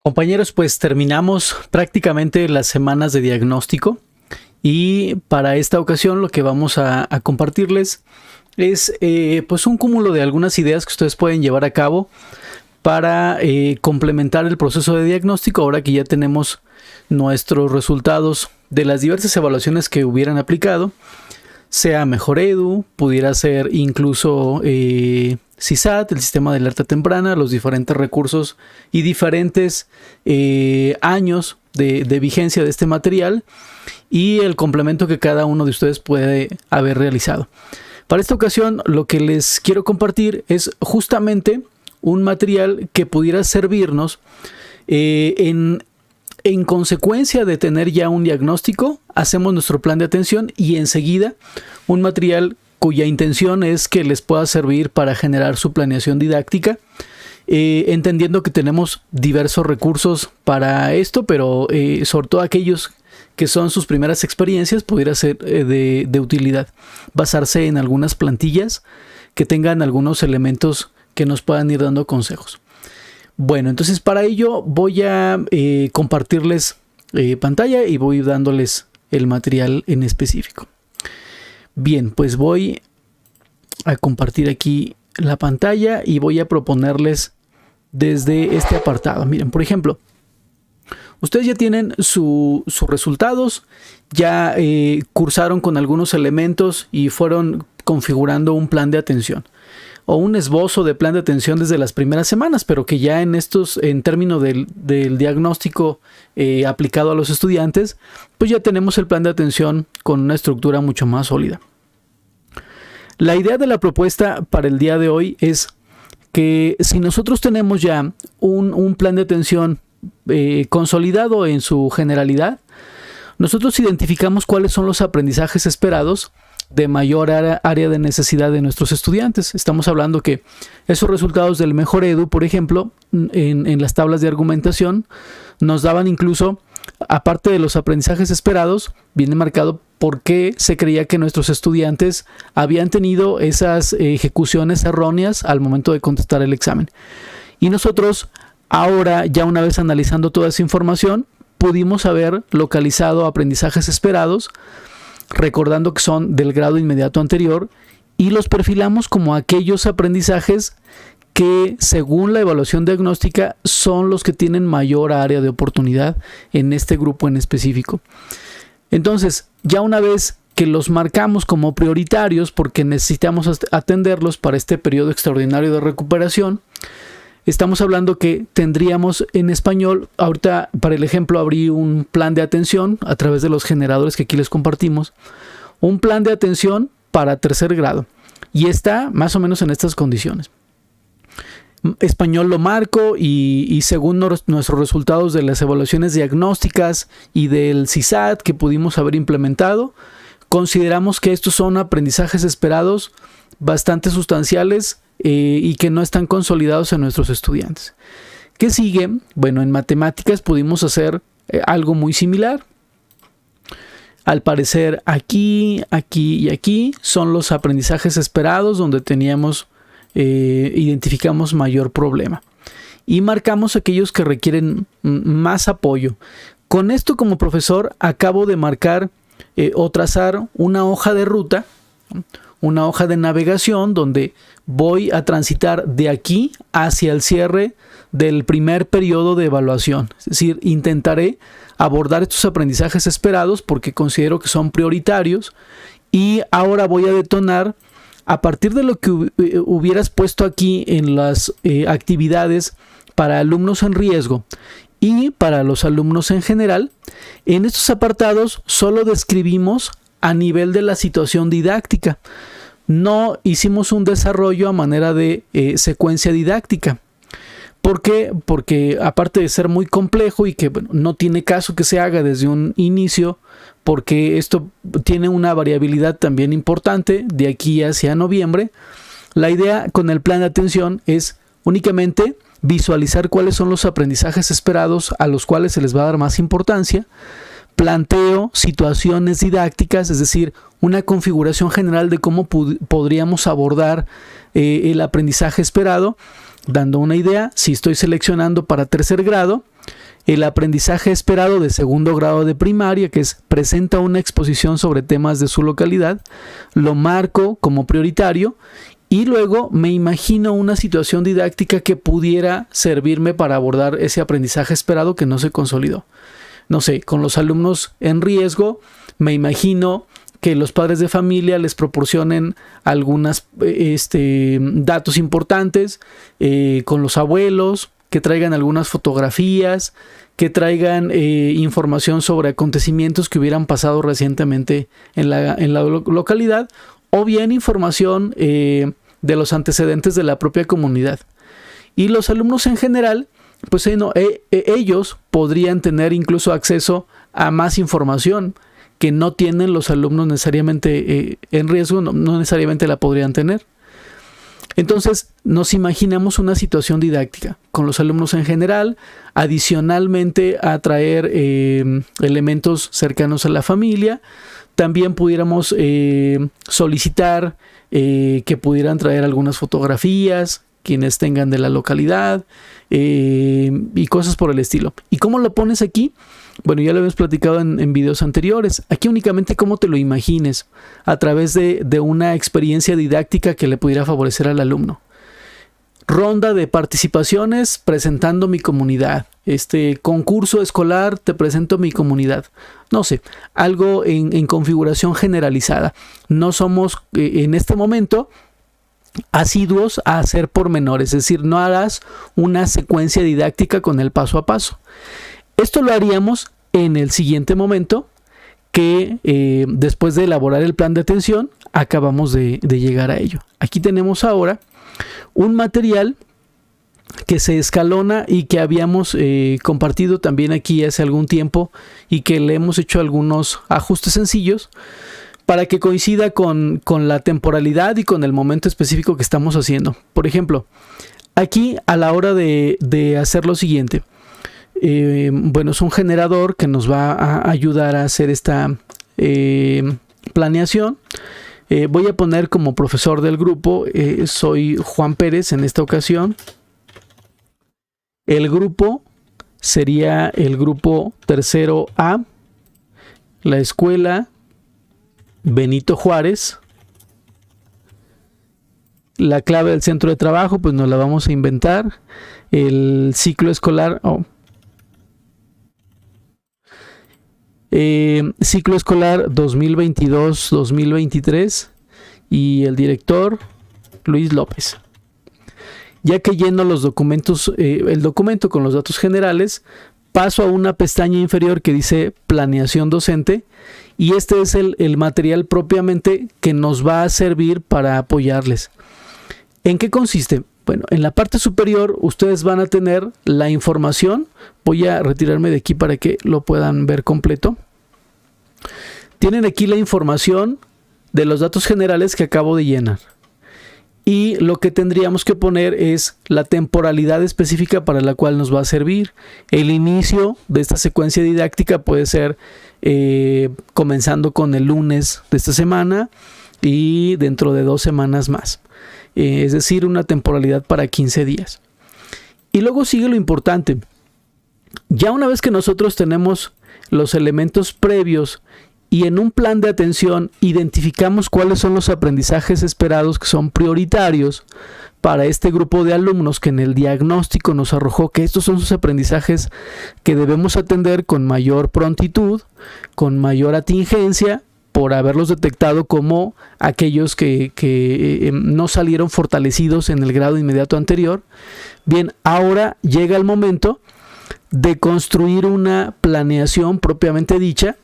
Compañeros, pues terminamos prácticamente las semanas de diagnóstico y para esta ocasión lo que vamos a compartirles es pues un cúmulo de algunas ideas que ustedes pueden llevar a cabo para complementar el proceso de diagnóstico ahora que ya tenemos nuestros resultados de las diversas evaluaciones que hubieran aplicado, sea Mejoredu, pudiera ser incluso CISAT, el sistema de alerta temprana, los diferentes recursos y diferentes años de vigencia de este material y el complemento que cada uno de ustedes puede haber realizado. Para esta ocasión lo que les quiero compartir es justamente un material que pudiera servirnos en consecuencia de tener ya un diagnóstico, hacemos nuestro plan de atención y enseguida un material cuya intención es que les pueda servir para generar su planeación didáctica, entendiendo que tenemos diversos recursos para esto, pero sobre todo aquellos que son sus primeras experiencias, pudiera ser de utilidad. Basarse en algunas plantillas que tengan algunos elementos que nos puedan ir dando consejos. Bueno, entonces para ello voy a compartirles pantalla y voy dándoles el material en específico. Bien, pues voy a compartir aquí la pantalla y voy a proponerles desde este apartado. Miren, por ejemplo, ustedes ya tienen sus resultados, ya cursaron con algunos elementos y fueron configurando un plan de atención o un esbozo de plan de atención desde las primeras semanas, pero que ya en términos del diagnóstico aplicado a los estudiantes, pues ya tenemos el plan de atención con una estructura mucho más sólida. La idea de la propuesta para el día de hoy es que si nosotros tenemos ya un plan de atención consolidado en su generalidad, nosotros identificamos cuáles son los aprendizajes esperados de mayor área de necesidad de nuestros estudiantes. Estamos hablando que esos resultados del Mejoredu, por ejemplo, en las tablas de argumentación, nos daban incluso, aparte de los aprendizajes esperados, viene marcado por qué se creía que nuestros estudiantes habían tenido esas ejecuciones erróneas al momento de contestar el examen. Y nosotros, ahora, ya una vez analizando toda esa información, pudimos haber localizado aprendizajes esperados, recordando que son del grado inmediato anterior, y los perfilamos como aquellos aprendizajes que según la evaluación diagnóstica son los que tienen mayor área de oportunidad en este grupo en específico. Entonces, ya una vez que los marcamos como prioritarios porque necesitamos atenderlos para este periodo extraordinario de recuperación, estamos hablando que tendríamos en español, ahorita para el ejemplo abrí un plan de atención a través de los generadores que aquí les compartimos, un plan de atención para tercer grado y está más o menos en estas condiciones. Español lo marco y según nuestros resultados de las evaluaciones diagnósticas y del CISAT que pudimos haber implementado, consideramos que estos son aprendizajes esperados bastante sustanciales y que no están consolidados en nuestros estudiantes. ¿Qué sigue? Bueno, en matemáticas pudimos hacer algo muy similar. Al parecer aquí, aquí y aquí son los aprendizajes esperados donde identificamos mayor problema y marcamos aquellos que requieren más apoyo. Con esto como profesor acabo de marcar o trazar una hoja de ruta, una hoja de navegación donde voy a transitar de aquí hacia el cierre del primer periodo de evaluación. Es decir, intentaré abordar estos aprendizajes esperados porque considero que son prioritarios y ahora voy a detonar a partir de lo que hubieras puesto aquí en las actividades para alumnos en riesgo y para los alumnos en general. En estos apartados solo describimos a nivel de la situación didáctica. No hicimos un desarrollo a manera de secuencia didáctica. ¿Por qué? Porque aparte de ser muy complejo y que no tiene caso que se haga desde un inicio, porque esto tiene una variabilidad también importante de aquí hacia noviembre, la idea con el plan de atención es únicamente visualizar cuáles son los aprendizajes esperados a los cuales se les va a dar más importancia, planteo situaciones didácticas, es decir, una configuración general de cómo podríamos abordar el aprendizaje esperado, dando una idea. Si estoy seleccionando para tercer grado, el aprendizaje esperado de segundo grado de primaria, que es presenta una exposición sobre temas de su localidad, lo marco como prioritario y luego me imagino una situación didáctica que pudiera servirme para abordar ese aprendizaje esperado que no se consolidó. No sé, con los alumnos en riesgo, me imagino que los padres de familia les proporcionen algunos datos importantes, con los abuelos, que traigan algunas fotografías, que traigan información sobre acontecimientos que hubieran pasado recientemente en la localidad, o bien información de los antecedentes de la propia comunidad. Y los alumnos en general, pues ellos podrían tener incluso acceso a más información que no tienen los alumnos necesariamente en riesgo, no necesariamente la podrían tener. Entonces nos imaginamos una situación didáctica con los alumnos en general, adicionalmente a traer elementos cercanos a la familia. También pudiéramos solicitar que pudieran traer algunas fotografías, quienes tengan de la localidad, y cosas por el estilo. ¿Y cómo lo pones aquí? Bueno, ya lo habíamos platicado en videos anteriores. Aquí únicamente cómo te lo imagines a través de una experiencia didáctica que le pudiera favorecer al alumno. Ronda de participaciones presentando mi comunidad. Concurso escolar, te presento mi comunidad. No sé, algo en configuración generalizada. No somos en este momento asiduos a hacer pormenores, es decir, no harás una secuencia didáctica con el paso a paso. Esto lo haríamos en el siguiente momento que después de elaborar el plan de atención acabamos de llegar a ello. Aquí tenemos ahora un material que se escalona y que habíamos compartido también aquí hace algún tiempo y que le hemos hecho algunos ajustes sencillos para que coincida con la temporalidad y con el momento específico que estamos haciendo. Por ejemplo, aquí a la hora de hacer lo siguiente, es un generador que nos va a ayudar a hacer esta planeación. Voy a poner como profesor del grupo, soy Juan Pérez en esta ocasión. El grupo sería el grupo tercero A, la escuela Benito Juárez. La clave del centro de trabajo, pues nos la vamos a inventar. El ciclo escolar, ciclo escolar 2022-2023 y el director Luis López. Ya que lleno los documentos, el documento con los datos generales, paso a una pestaña inferior que dice planeación docente y este es el material propiamente que nos va a servir para apoyarles. ¿En qué consiste? Bueno, en la parte superior ustedes van a tener la información. Voy a retirarme de aquí para que lo puedan ver completo. Tienen aquí la información de los datos generales que acabo de llenar. Y lo que tendríamos que poner es la temporalidad específica para la cual nos va a servir. El inicio de esta secuencia didáctica puede ser comenzando con el lunes de esta semana y dentro de 2 semanas más. Es decir, una temporalidad para 15 días. Y luego sigue lo importante. Ya una vez que nosotros tenemos los elementos previos y en un plan de atención identificamos cuáles son los aprendizajes esperados que son prioritarios para este grupo de alumnos que en el diagnóstico nos arrojó que estos son sus aprendizajes que debemos atender con mayor prontitud, con mayor atingencia, por haberlos detectado como aquellos que no salieron fortalecidos en el grado inmediato anterior. Bien, ahora llega el momento de construir una planeación propiamente dicha,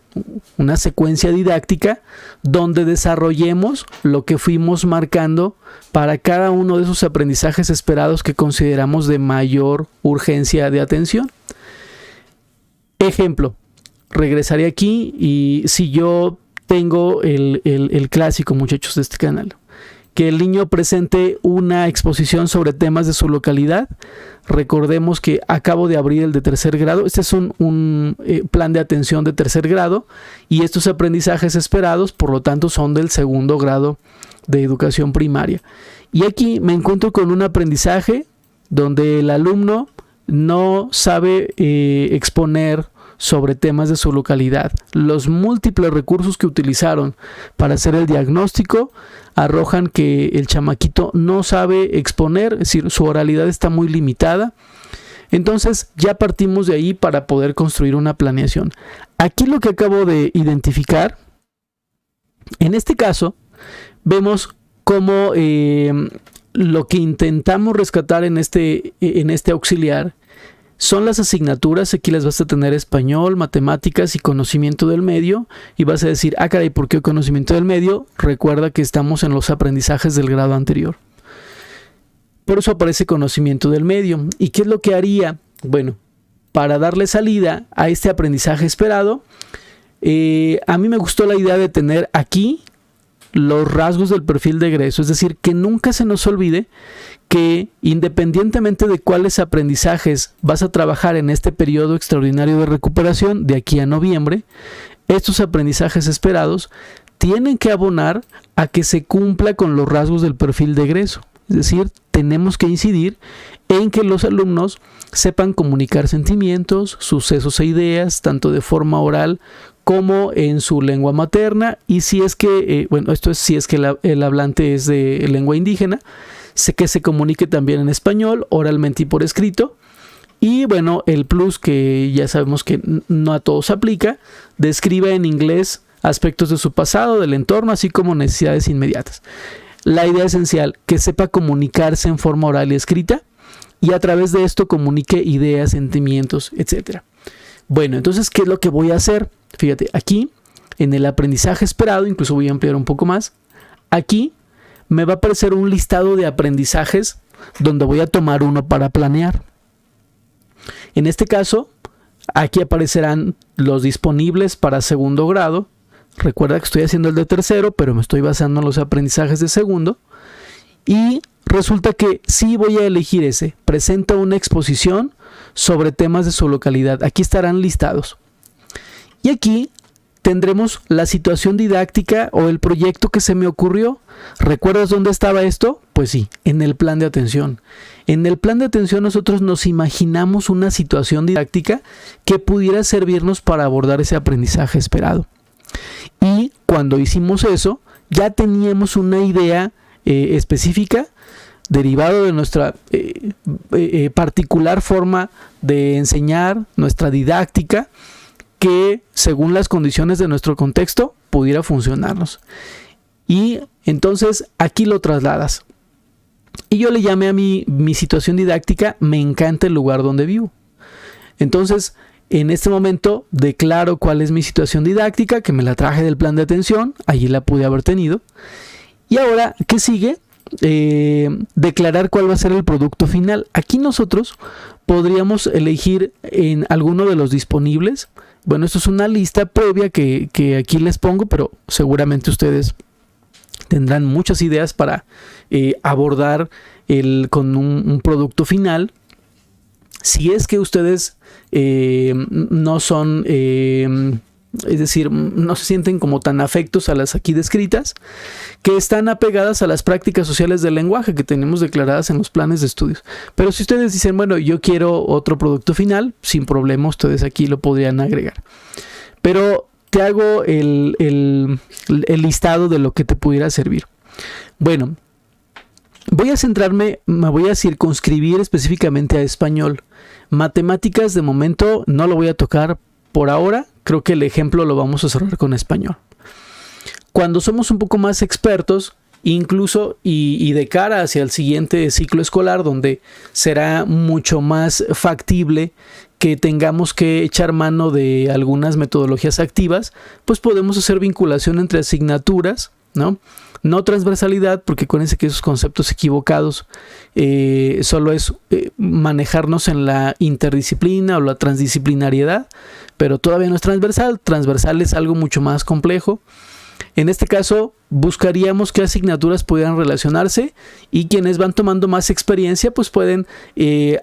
una secuencia didáctica donde desarrollemos lo que fuimos marcando para cada uno de esos aprendizajes esperados que consideramos de mayor urgencia de atención. Ejemplo, regresaré aquí y si yo tengo el clásico, muchachos, de este canal, que el niño presente una exposición sobre temas de su localidad. Recordemos que acabo de abrir el de tercer grado. Este es un plan de atención de tercer grado y estos aprendizajes esperados, por lo tanto, son del segundo grado de educación primaria. Y aquí me encuentro con un aprendizaje donde el alumno no sabe exponer sobre temas de su localidad. Los múltiples recursos que utilizaron para hacer el diagnóstico arrojan que el chamaquito no sabe exponer, es decir, su oralidad está muy limitada. Entonces ya partimos de ahí para poder construir una planeación. Aquí lo que acabo de identificar, en este caso, vemos cómo lo que intentamos rescatar en este auxiliar son las asignaturas. Aquí las vas a tener español, matemáticas y conocimiento del medio. Y vas a decir, caray, ¿por qué conocimiento del medio? Recuerda que estamos en los aprendizajes del grado anterior. Por eso aparece conocimiento del medio. ¿Y qué es lo que haría? Bueno, para darle salida a este aprendizaje esperado, a mí me gustó la idea de tener aquí los rasgos del perfil de egreso. Es decir, que nunca se nos olvide que independientemente de cuáles aprendizajes vas a trabajar en este periodo extraordinario de recuperación de aquí a noviembre, estos aprendizajes esperados tienen que abonar a que se cumpla con los rasgos del perfil de egreso. Es decir, tenemos que incidir en que los alumnos sepan comunicar sentimientos, sucesos e ideas, tanto de forma oral como en su lengua materna, y si es que, esto es si es que el hablante es de lengua indígena, que se comunique también en español, oralmente y por escrito. Y bueno, el plus que ya sabemos que no a todos aplica, describa en inglés aspectos de su pasado, del entorno, así como necesidades inmediatas. La idea esencial, que sepa comunicarse en forma oral y escrita, y a través de esto comunique ideas, sentimientos, etc. Bueno, entonces, ¿qué es lo que voy a hacer? Fíjate, aquí, en el aprendizaje esperado, incluso voy a ampliar un poco más, aquí me va a aparecer un listado de aprendizajes donde voy a tomar uno para planear. En este caso, aquí aparecerán los disponibles para segundo grado. Recuerda que estoy haciendo el de tercero, pero me estoy basando en los aprendizajes de segundo. Y resulta que sí voy a elegir ese. Presenta una exposición sobre temas de su localidad. Aquí estarán listados. Y aquí tendremos la situación didáctica o el proyecto que se me ocurrió. ¿Recuerdas dónde estaba esto? Pues sí, en el plan de atención. En el plan de atención nosotros nos imaginamos una situación didáctica que pudiera servirnos para abordar ese aprendizaje esperado. Y cuando hicimos eso, ya teníamos una idea específica derivado de nuestra particular forma de enseñar, nuestra didáctica, que según las condiciones de nuestro contexto pudiera funcionarnos. Y entonces aquí lo trasladas. Y yo le llamé a mi situación didáctica, me encanta el lugar donde vivo. Entonces, en este momento declaro cuál es mi situación didáctica, que me la traje del plan de atención, allí la pude haber tenido. Y ahora, ¿qué sigue? Declarar cuál va a ser el producto final. Aquí nosotros podríamos elegir en alguno de los disponibles. Bueno, esto es una lista previa que aquí les pongo, pero seguramente ustedes tendrán muchas ideas para abordar con un producto final. Si es que ustedes no son, es decir, no se sienten como tan afectos a las aquí descritas, que están apegadas a las prácticas sociales del lenguaje que tenemos declaradas en los planes de estudios. Pero si ustedes dicen, bueno, yo quiero otro producto final, sin problema, ustedes aquí lo podrían agregar. Pero te hago el listado de lo que te pudiera servir. Bueno, voy a centrarme, me voy a circunscribir específicamente a español. Matemáticas de momento no lo voy a tocar por ahora. Creo que el ejemplo lo vamos a cerrar con español. Cuando somos un poco más expertos, incluso y de cara hacia el siguiente ciclo escolar, donde será mucho más factible que tengamos que echar mano de algunas metodologías activas, pues podemos hacer vinculación entre asignaturas, ¿no? No transversalidad, porque acuérdense que esos conceptos equivocados solo es manejarnos en la interdisciplina o la transdisciplinariedad, pero todavía no es transversal. Transversal es algo mucho más complejo. En este caso, buscaríamos qué asignaturas pudieran relacionarse, y quienes van tomando más experiencia pues pueden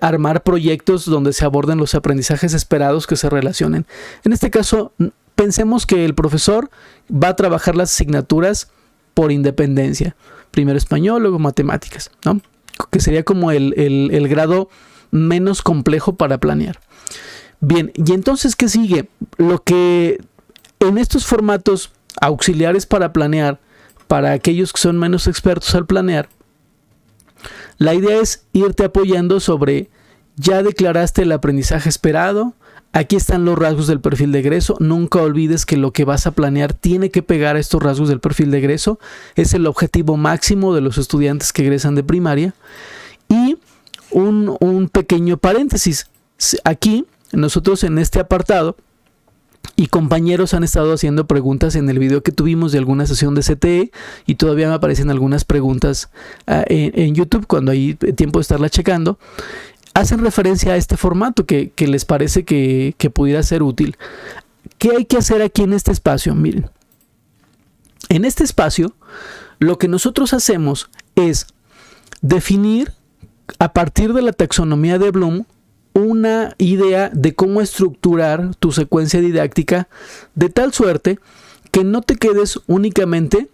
armar proyectos donde se aborden los aprendizajes esperados que se relacionen. En este caso, pensemos que el profesor va a trabajar las asignaturas por independencia. Primero español, luego matemáticas, ¿no? Que sería como el grado menos complejo para planear. Bien, y entonces, ¿qué sigue? Lo que en estos formatos auxiliares para planear, para aquellos que son menos expertos al planear, la idea es irte apoyando sobre, ya declaraste el aprendizaje esperado, aquí están los rasgos del perfil de egreso, nunca olvides que lo que vas a planear tiene que pegar a estos rasgos del perfil de egreso, es el objetivo máximo de los estudiantes que egresan de primaria. Y un pequeño paréntesis, aquí nosotros en este apartado, y compañeros han estado haciendo preguntas en el video que tuvimos de alguna sesión de CTE, y todavía me aparecen algunas preguntas en YouTube cuando hay tiempo de estarla checando, hacen referencia a este formato que les parece que pudiera ser útil. ¿Qué hay que hacer aquí en este espacio? Miren, en este espacio lo que nosotros hacemos es definir a partir de la taxonomía de Bloom una idea de cómo estructurar tu secuencia didáctica de tal suerte que no te quedes únicamente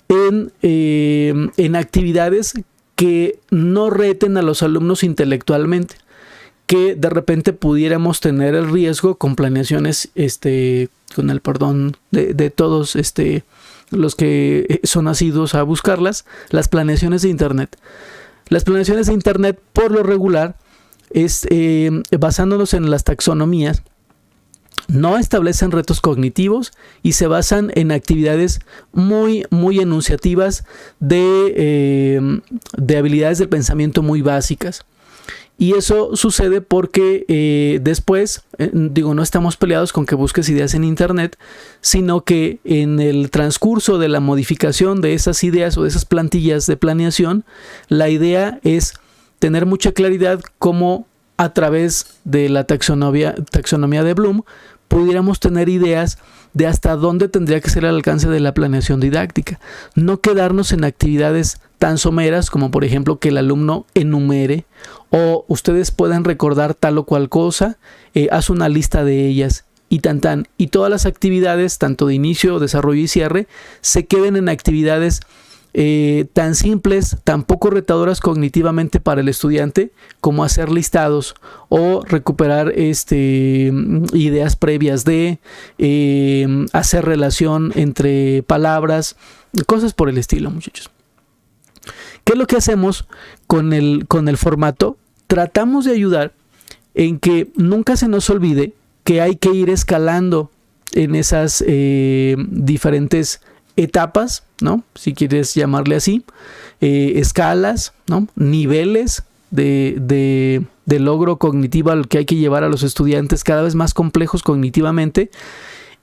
en actividades que no reten a los alumnos intelectualmente, que de repente pudiéramos tener el riesgo con planeaciones, con el perdón de todos los que son asiduos a buscarlas, las planeaciones de Internet. Las planeaciones de Internet, por lo regular, basándonos en las taxonomías, no establecen retos cognitivos y se basan en actividades muy enunciativas de habilidades del pensamiento muy básicas. Y eso sucede porque después, no estamos peleados con que busques ideas en Internet, sino que en el transcurso de la modificación de esas ideas o de esas plantillas de planeación, la idea es tener mucha claridad cómo a través de la taxonomía de Bloom pudiéramos tener ideas de hasta dónde tendría que ser el alcance de la planeación didáctica. No quedarnos en actividades tan someras como por ejemplo que el alumno enumere o ustedes puedan recordar tal o cual cosa, haz una lista de ellas y tan. Y todas las actividades, tanto de inicio, desarrollo y cierre, se queden en actividades tan simples, tan poco retadoras cognitivamente para el estudiante como hacer listados o recuperar ideas previas de hacer relación entre palabras, cosas por el estilo, muchachos. ¿Qué es lo que hacemos con el formato? Tratamos de ayudar en que nunca se nos olvide que hay que ir escalando en esas diferentes etapas, ¿no? Si quieres llamarle así, escalas, ¿no? Niveles de logro cognitivo al que hay que llevar a los estudiantes cada vez más complejos cognitivamente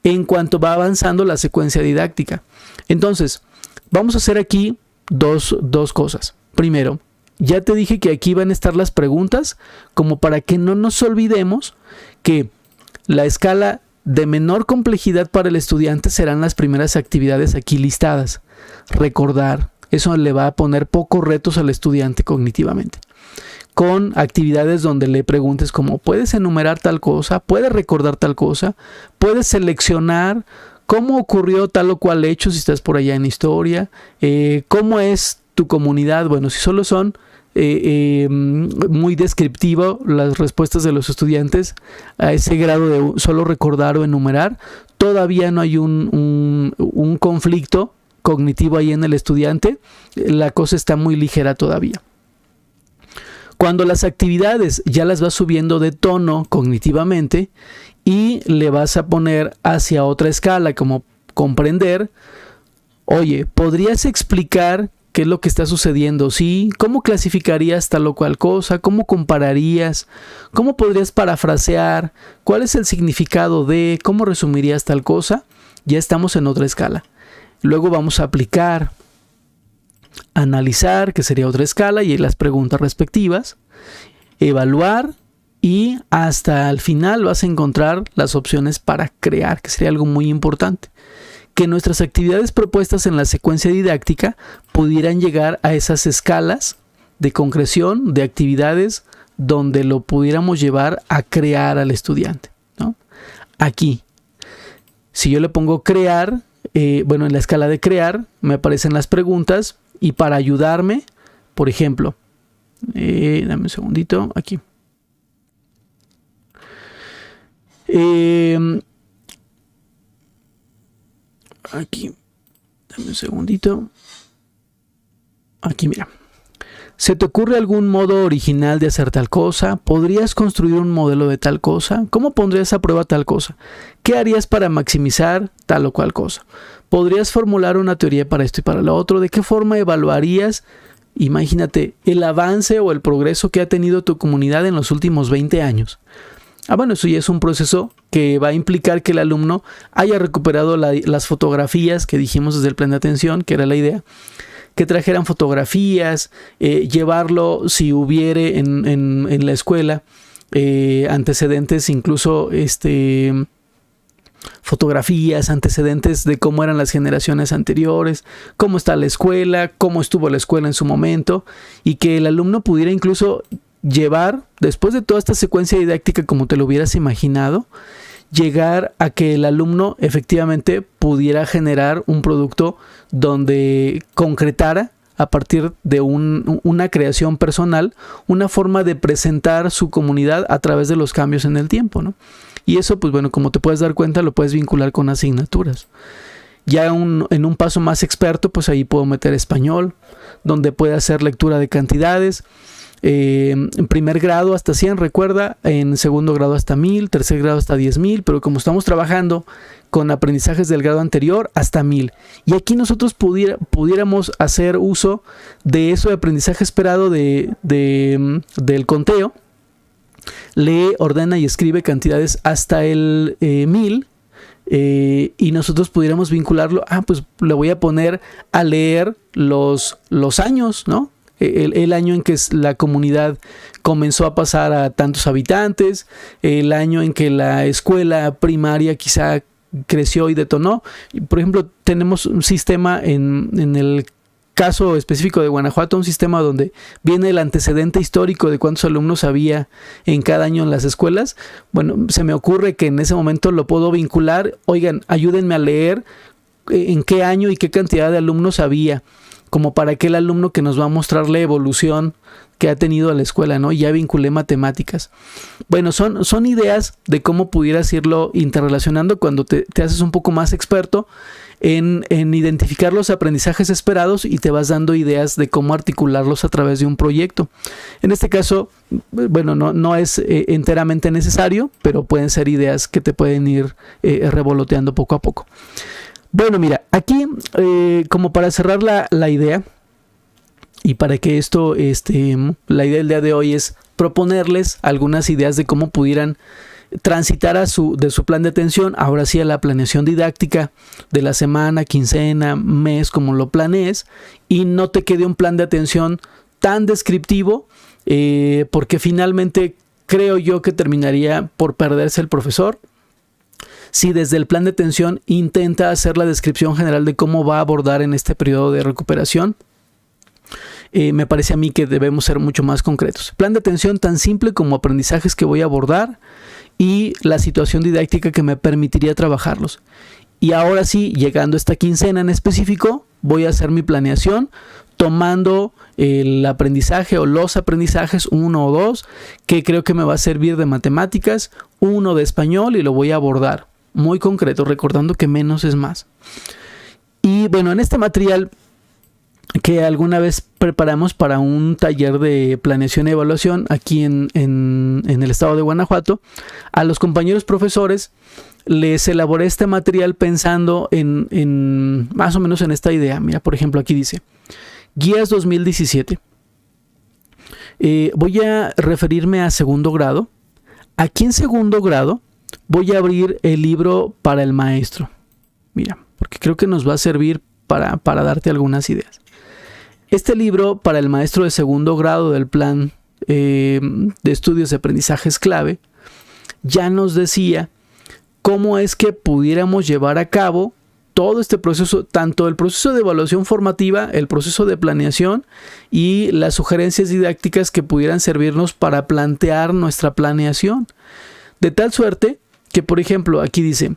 en cuanto va avanzando la secuencia didáctica. Entonces, vamos a hacer aquí dos cosas. Primero, ya te dije que aquí van a estar las preguntas, como para que no nos olvidemos que la escala de menor complejidad para el estudiante serán las primeras actividades aquí listadas. Recordar, eso le va a poner pocos retos al estudiante cognitivamente. Con actividades donde le preguntes como, ¿puedes enumerar tal cosa? ¿Puedes recordar tal cosa? ¿Puedes seleccionar cómo ocurrió tal o cual hecho si estás por allá en historia? ¿Cómo es tu comunidad? Bueno, si solo son muy descriptivo las respuestas de los estudiantes a ese grado de solo recordar o enumerar, todavía no hay un conflicto cognitivo ahí en el estudiante, la cosa está muy ligera todavía. Cuando las actividades ya las vas subiendo de tono cognitivamente y le vas a poner hacia otra escala como comprender, oye, ¿podrías explicar qué es lo que está sucediendo? Sí, ¿cómo clasificarías tal o cual cosa? ¿Cómo compararías? ¿Cómo podrías parafrasear? ¿Cuál es el significado de? ¿Cómo resumirías tal cosa? Ya estamos en otra escala. Luego vamos a aplicar, analizar, que sería otra escala, y las preguntas respectivas, evaluar, y hasta el final vas a encontrar las opciones para crear, que sería algo muy importante. Que nuestras actividades propuestas en la secuencia didáctica pudieran llegar a esas escalas de concreción, de actividades donde lo pudiéramos llevar a crear al estudiante, ¿no? Aquí, si yo le pongo crear, en la escala de crear me aparecen las preguntas, y para ayudarme, por ejemplo, dame un segundito, aquí. Aquí, dame un segundito. Aquí, mira. ¿Se te ocurre algún modo original de hacer tal cosa? ¿Podrías construir un modelo de tal cosa? ¿Cómo pondrías a prueba tal cosa? ¿Qué harías para maximizar tal o cual cosa? ¿Podrías formular una teoría para esto y para lo otro? ¿De qué forma evaluarías, imagínate, el avance o el progreso que ha tenido tu comunidad en los últimos 20 años? Bueno, eso ya es un proceso que va a implicar que el alumno haya recuperado las fotografías que dijimos desde el plan de atención, que era la idea, que trajeran fotografías, llevarlo si hubiere en la escuela antecedentes, incluso fotografías, antecedentes de cómo eran las generaciones anteriores, cómo está la escuela, cómo estuvo la escuela en su momento, y que el alumno pudiera incluso llevar, después de toda esta secuencia didáctica como te lo hubieras imaginado, llegar a que el alumno efectivamente pudiera generar un producto donde concretara a partir de una creación personal, una forma de presentar su comunidad a través de los cambios en el tiempo, ¿no? Y eso, pues bueno, como te puedes dar cuenta, lo puedes vincular con asignaturas. Ya en un paso más experto, pues ahí puedo meter español, donde puede hacer lectura de cantidades. En primer grado hasta 100, recuerda, en segundo grado hasta 1000, tercer grado hasta 10,000, pero como estamos trabajando con aprendizajes del grado anterior, hasta 1000. Y aquí nosotros pudiéramos hacer uso de eso de aprendizaje esperado del conteo. Lee, ordena y escribe cantidades hasta el 1000. Y nosotros pudiéramos vincularlo, pues le voy a poner a leer los años, ¿no? El año en que la comunidad comenzó a pasar a tantos habitantes, el año en que la escuela primaria quizá creció y detonó. Por ejemplo, tenemos un sistema en el caso específico de Guanajuato, un sistema donde viene el antecedente histórico de cuántos alumnos había en cada año en las escuelas. Bueno, se me ocurre que en ese momento lo puedo vincular. Oigan, ayúdenme a leer en qué año y qué cantidad de alumnos había, como para aquel alumno que nos va a mostrar la evolución que ha tenido la escuela, ¿no? Ya vinculé matemáticas. Bueno, son ideas de cómo pudieras irlo interrelacionando cuando te haces un poco más experto en identificar los aprendizajes esperados y te vas dando ideas de cómo articularlos a través de un proyecto. En este caso, bueno, no es enteramente necesario, pero pueden ser ideas que te pueden ir revoloteando poco a poco. Bueno, mira, aquí como para cerrar la idea y para que esto, la idea del día de hoy es proponerles algunas ideas de cómo pudieran transitar de su plan de atención, ahora sí a la planeación didáctica de la semana, quincena, mes, como lo planees, y no te quede un plan de atención tan descriptivo, porque finalmente creo yo que terminaría por perderse el profesor. Si desde el plan de atención intenta hacer la descripción general de cómo va a abordar en este periodo de recuperación, me parece a mí que debemos ser mucho más concretos. Plan de atención tan simple como aprendizajes que voy a abordar y la situación didáctica que me permitiría trabajarlos. Y ahora sí, llegando a esta quincena en específico, voy a hacer mi planeación tomando el aprendizaje o los aprendizajes, 1 o 2, que creo que me va a servir de matemáticas, 1 de español, y lo voy a abordar. Muy concreto, recordando que menos es más. Y bueno, en este material que alguna vez preparamos para un taller de planeación y evaluación aquí en el estado de Guanajuato, a los compañeros profesores les elaboré este material pensando en más o menos en esta idea. Mira, por ejemplo, aquí dice Guías 2017. Voy a referirme a segundo grado. Aquí en segundo grado voy a abrir el libro para el maestro. Mira, porque creo que nos va a servir para darte algunas ideas. Este libro para el maestro de segundo grado del plan de estudios de aprendizajes clave ya nos decía cómo es que pudiéramos llevar a cabo todo este proceso, tanto el proceso de evaluación formativa, el proceso de planeación y las sugerencias didácticas que pudieran servirnos para plantear nuestra planeación. De tal suerte que, por ejemplo, aquí dice,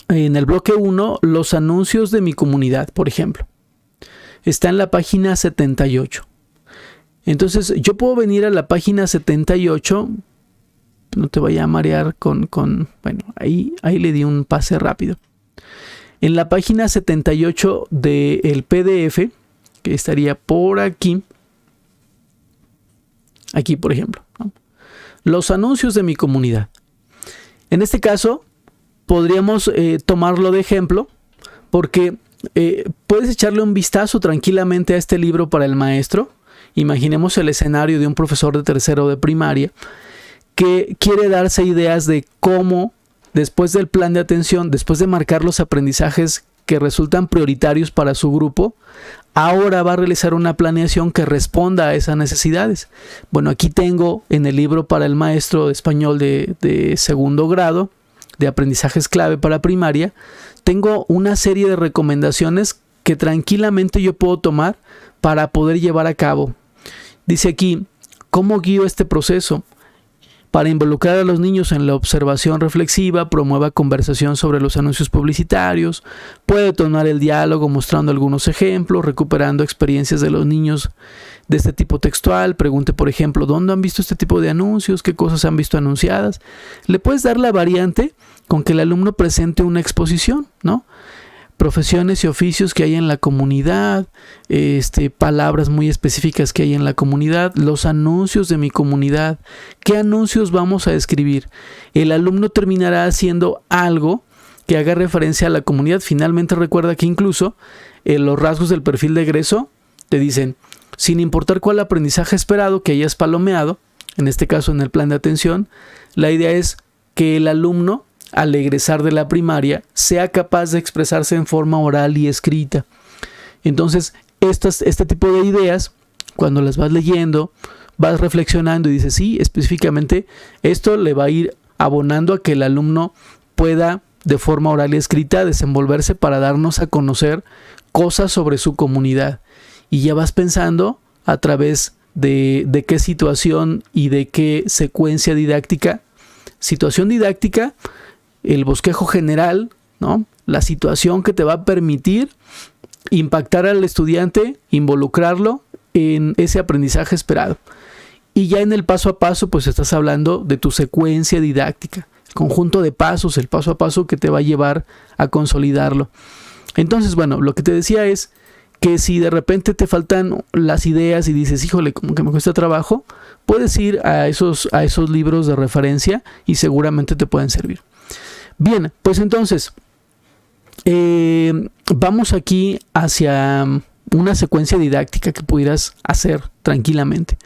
en el bloque 1, los anuncios de mi comunidad, por ejemplo. Está en la página 78. Entonces, yo puedo venir a la página 78 no te vaya a marear bueno, ahí le di un pase rápido. En la página 78 del PDF, que estaría por aquí, por ejemplo, ¿no? Los anuncios de mi comunidad. En este caso, podríamos tomarlo de ejemplo, porque puedes echarle un vistazo tranquilamente a este libro para el maestro. Imaginemos el escenario de un profesor de tercero de primaria que quiere darse ideas de cómo, después del plan de atención, después de marcar los aprendizajes que resultan prioritarios para su grupo, ahora va a realizar una planeación que responda a esas necesidades. Bueno, aquí tengo en el libro para el maestro de español de segundo grado, de aprendizajes clave para primaria, tengo una serie de recomendaciones que tranquilamente yo puedo tomar para poder llevar a cabo. Dice aquí, ¿cómo guío este proceso? Para involucrar a los niños en la observación reflexiva, promueva conversación sobre los anuncios publicitarios, puede tomar el diálogo mostrando algunos ejemplos, recuperando experiencias de los niños de este tipo textual, pregunte por ejemplo, ¿dónde han visto este tipo de anuncios? ¿Qué cosas han visto anunciadas? Le puedes dar la variante con que el alumno presente una exposición, ¿no? Profesiones y oficios que hay en la comunidad, palabras muy específicas que hay en la comunidad, los anuncios de mi comunidad, qué anuncios vamos a escribir. El alumno terminará haciendo algo que haga referencia a la comunidad. Finalmente recuerda que incluso los rasgos del perfil de egreso te dicen, sin importar cuál aprendizaje esperado que hayas palomeado, en este caso en el plan de atención, la idea es que el alumno al egresar de la primaria sea capaz de expresarse en forma oral y escrita. Entonces, este tipo de ideas, cuando las vas leyendo, vas reflexionando y dices, sí, específicamente esto le va a ir abonando a que el alumno pueda de forma oral y escrita desenvolverse para darnos a conocer cosas sobre su comunidad. Y ya vas pensando a través de qué situación y de qué secuencia didáctica. Situación didáctica, el bosquejo general, ¿no? La situación que te va a permitir impactar al estudiante, involucrarlo en ese aprendizaje esperado. Y ya en el paso a paso, pues estás hablando de tu secuencia didáctica, el conjunto de pasos, el paso a paso que te va a llevar a consolidarlo. Entonces, bueno, lo que te decía es que si de repente te faltan las ideas y dices, híjole, como que me cuesta trabajo, puedes ir a esos libros de referencia y seguramente te pueden servir. Bien, pues entonces, vamos aquí hacia una secuencia didáctica que pudieras hacer tranquilamente.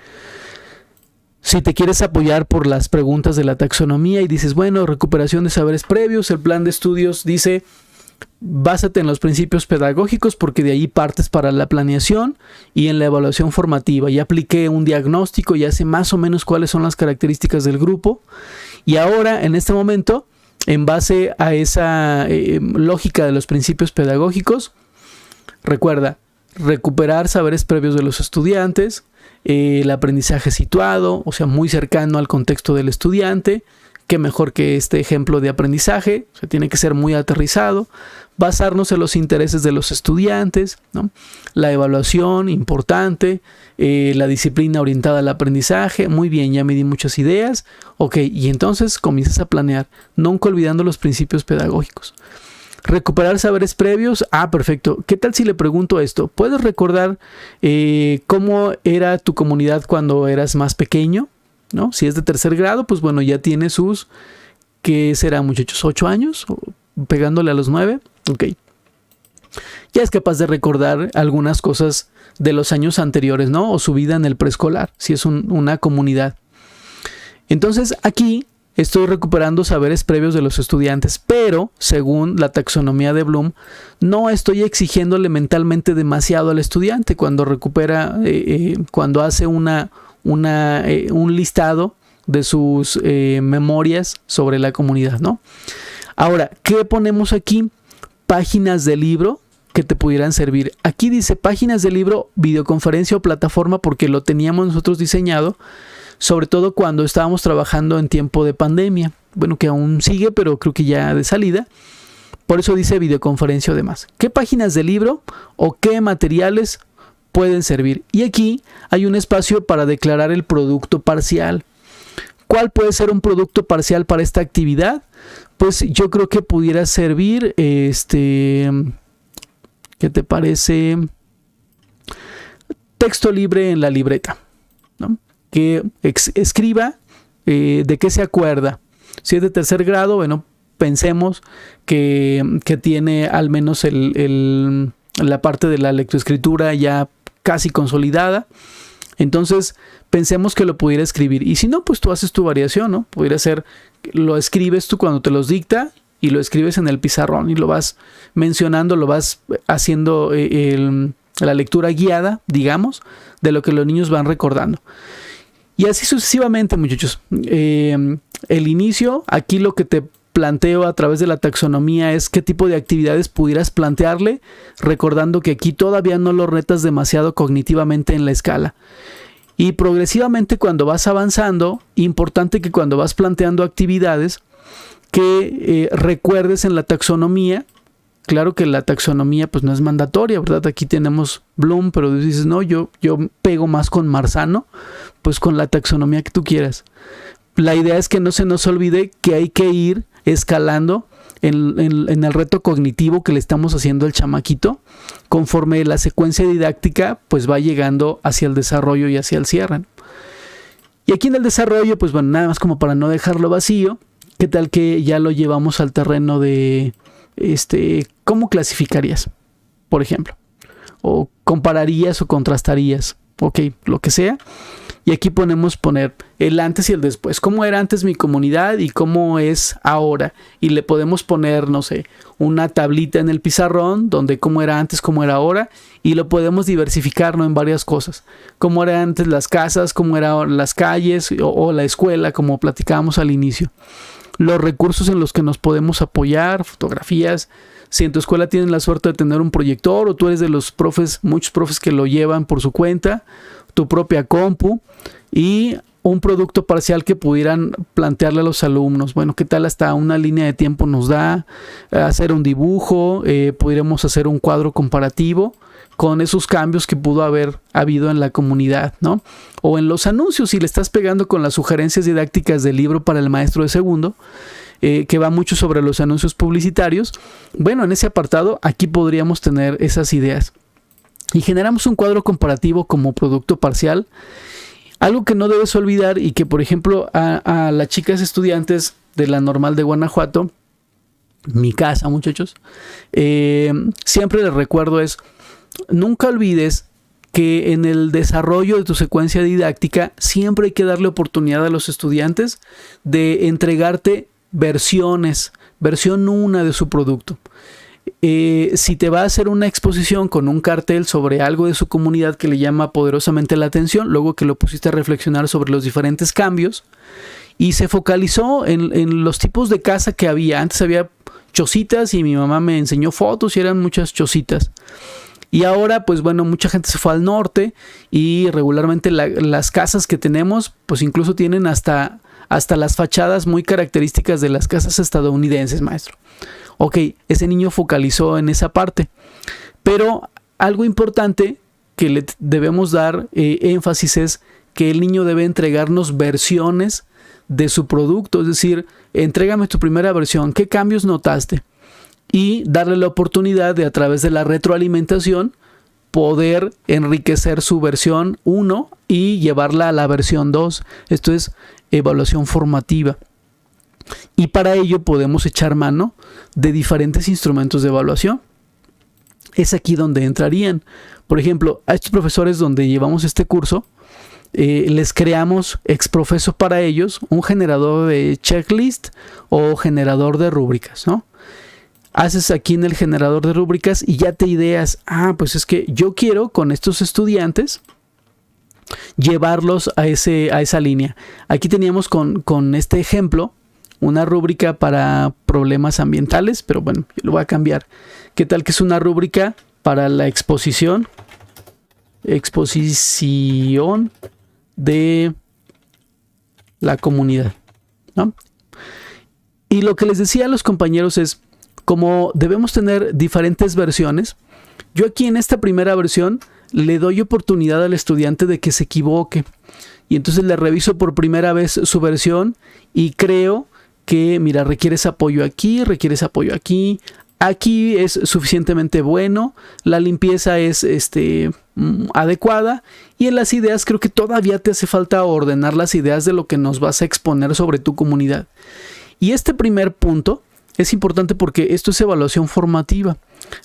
Si te quieres apoyar por las preguntas de la taxonomía y dices, bueno, recuperación de saberes previos, el plan de estudios dice, básate en los principios pedagógicos porque de ahí partes para la planeación y en la evaluación formativa. Ya apliqué un diagnóstico, ya sé más o menos cuáles son las características del grupo y ahora, en este momento, en base a esa lógica de los principios pedagógicos, recuerda, recuperar saberes previos de los estudiantes, el aprendizaje situado, o sea, muy cercano al contexto del estudiante, qué mejor que este ejemplo de aprendizaje, o sea, tiene que ser muy aterrizado, basarnos en los intereses de los estudiantes, ¿no? La evaluación, importante, la disciplina orientada al aprendizaje, muy bien, ya me di muchas ideas, ok, y entonces comienzas a planear, nunca olvidando los principios pedagógicos. Recuperar saberes previos, perfecto, ¿qué tal si le pregunto esto? ¿Puedes recordar cómo era tu comunidad cuando eras más pequeño? ¿No? Si es de tercer grado, pues bueno, ya tiene sus, ¿qué será, muchachos? ¿8 años? ¿Pegándole a los 9? Ok. Ya es capaz de recordar algunas cosas de los años anteriores, ¿no? O su vida en el preescolar, si es una comunidad. Entonces, aquí estoy recuperando saberes previos de los estudiantes, pero, según la taxonomía de Bloom, no estoy exigiéndole mentalmente demasiado al estudiante cuando recupera, cuando hace un listado de sus memorias sobre la comunidad, ¿no? Ahora, ¿qué ponemos aquí? Páginas de libro que te pudieran servir. Aquí dice páginas de libro, videoconferencia o plataforma porque lo teníamos nosotros diseñado, sobre todo cuando estábamos trabajando en tiempo de pandemia. Bueno, que aún sigue, pero creo que ya de salida. Por eso dice videoconferencia o demás. ¿Qué páginas de libro o qué materiales pueden servir? Y aquí hay un espacio para declarar el producto parcial. ¿Cuál puede ser un producto parcial para esta actividad? Pues yo creo que pudiera servir, ¿qué te parece? Texto libre en la libreta, ¿no? Que escriba de qué se acuerda. Si es de tercer grado, bueno, pensemos que tiene al menos la parte de la lectoescritura ya casi consolidada. Entonces pensemos que lo pudiera escribir, y si no, pues tú haces tu variación, ¿no? Pudiera ser, lo escribes tú cuando te los dicta y lo escribes en el pizarrón y lo vas mencionando, lo vas haciendo la lectura guiada, digamos, de lo que los niños van recordando. Y así sucesivamente, muchachos. El inicio, aquí lo que te planteo a través de la taxonomía es qué tipo de actividades pudieras plantearle, recordando que aquí todavía no lo retas demasiado cognitivamente en la escala. Y progresivamente, cuando vas avanzando, importante que cuando vas planteando actividades, que recuerdes en la taxonomía. Claro que la taxonomía pues no es mandatoria, ¿verdad? Aquí tenemos Bloom, pero dices, no, yo pego más con Marzano, pues con la taxonomía que tú quieras. La idea es que no se nos olvide que hay que ir escalando en el reto cognitivo que le estamos haciendo al chamaquito, conforme la secuencia didáctica pues va llegando hacia el desarrollo y hacia el cierre. Y aquí en el desarrollo, pues bueno, nada más como para no dejarlo vacío, ¿qué tal que ya lo llevamos al terreno de cómo clasificarías, por ejemplo? O compararías o contrastarías, ok, lo que sea. Y aquí poner el antes y el después. ¿Cómo era antes mi comunidad y cómo es ahora? Y le podemos poner, no sé, una tablita en el pizarrón donde cómo era antes, cómo era ahora. Y lo podemos diversificar, ¿no? En varias cosas. Cómo eran antes las casas, cómo eran las calles o la escuela, como platicábamos al inicio. Los recursos en los que nos podemos apoyar, fotografías. Si en tu escuela tienen la suerte de tener un proyector o tú eres de los profes, muchos profes que lo llevan por su cuenta, tu propia compu, y un producto parcial que pudieran plantearle a los alumnos. Bueno, ¿qué tal hasta una línea de tiempo nos da? Hacer un dibujo, pudiéramos hacer un cuadro comparativo con esos cambios que pudo haber habido en la comunidad, ¿no? O en los anuncios, si le estás pegando con las sugerencias didácticas del libro para el maestro de segundo, que va mucho sobre los anuncios publicitarios. Bueno, en ese apartado aquí podríamos tener esas ideas. Y generamos un cuadro comparativo como producto parcial. Algo que no debes olvidar y que, por ejemplo, a las chicas estudiantes de la Normal de Guanajuato, mi casa, muchachos, siempre les recuerdo es, nunca olvides que en el desarrollo de tu secuencia didáctica siempre hay que darle oportunidad a los estudiantes de entregarte versiones, versión 1 de su producto. Si te va a hacer una exposición con un cartel sobre algo de su comunidad que le llama poderosamente la atención, luego que lo pusiste a reflexionar sobre los diferentes cambios y se focalizó en los tipos de casa que había. Antes había chocitas y mi mamá me enseñó fotos y eran muchas chocitas. Y ahora, pues bueno, mucha gente se fue al norte y regularmente las casas que tenemos, pues incluso tienen hasta las fachadas muy características de las casas estadounidenses, maestro. Ok, ese niño focalizó en esa parte. Pero algo importante que le debemos dar énfasis es que el niño debe entregarnos versiones de su producto. Es decir, entrégame tu primera versión. ¿Qué cambios notaste? Y darle la oportunidad de, a través de la retroalimentación, poder enriquecer su versión 1 y llevarla a la versión 2. Esto es evaluación formativa. Y para ello podemos echar mano de diferentes instrumentos de evaluación. Es aquí donde entrarían. Por ejemplo, a estos profesores donde llevamos este curso, les creamos exprofeso para ellos un generador de checklist o generador de rúbricas, ¿no? Haces aquí en el generador de rúbricas y ya te ideas, pues es que yo quiero con estos estudiantes llevarlos a esa línea. Aquí teníamos con este ejemplo una rúbrica para problemas ambientales, pero bueno, yo lo voy a cambiar. ¿Qué tal que es una rúbrica para la exposición de la comunidad, ¿no? Y lo que les decía a los compañeros es, como debemos tener diferentes versiones, yo aquí en esta primera versión le doy oportunidad al estudiante de que se equivoque. y entonces le reviso por primera vez su versión y creo que, mira, requieres apoyo aquí, aquí es suficientemente bueno, la limpieza es adecuada, y en las ideas creo que todavía te hace falta ordenar las ideas de lo que nos vas a exponer sobre tu comunidad. Y este primer punto es importante porque esto es evaluación formativa.